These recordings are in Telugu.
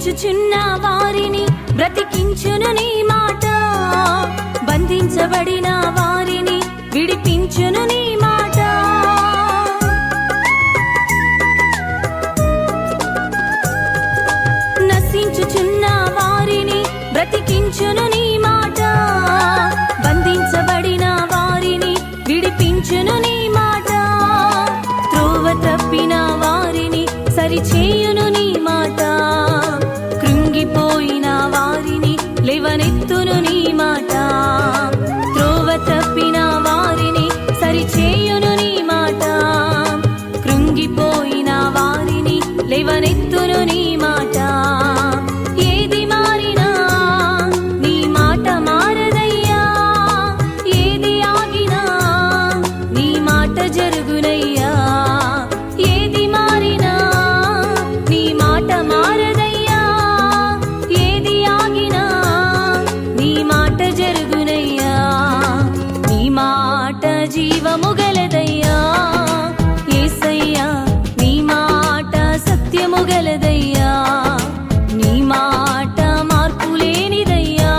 నశించుచున్న వారిని బ్రతికించును నీ మాట, బంధించబడిన వారిని విడిపించును నీ మాట. నశించుచున్న వారిని బ్రతికించును నీ మాట, బంధించబడిన వారిని విడిపించును నీ మాట. త్రోవ తప్పిన వారిని సరిచేయును నీ మాట, కృంగిపోయిన వారిని లేవనెత్తును నీ మాట. త్రోవ తప్పిన వారిని సరిచేయును నీ మాట, కృంగిపోయిన వారిని లేవనెత్తును నీ మాట. ఏది మారినా నీ మాట మారదయ్యా, ఏది ఆగినా నీ మాట జరుగునయ్యా. ఏది మారినా నీ మాట మారదయ్యా, ఏది ఆగినా నీ మాట జరుగునయ్యా. నీ మాట జీవము గలదయ్యా యేసయ్యా, నీ మాట సత్యము గలదయ్యా, నీ మాట మార్పు లేనిదయ్యా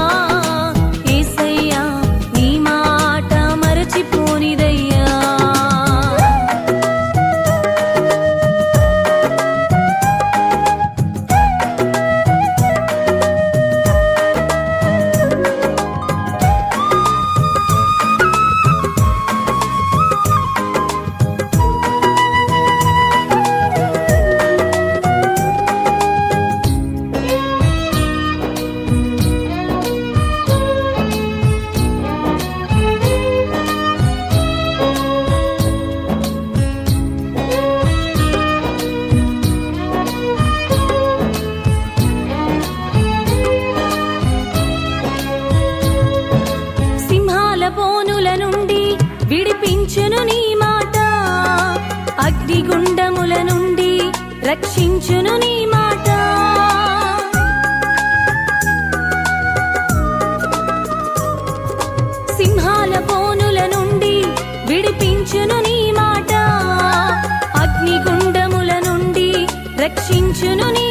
యేసయ్యా, నీ మాట మరచిపోనిదయ్యా. సింహాల బోనుల నుండి విడిపించును నీ మాట, అగ్నిగుండముల నుండి రక్షించును నీ మాట. సింహాల బోనుల నుండి విడిపించును నీ మాట, అగ్నిగుండముల నుండి రక్షించును నీ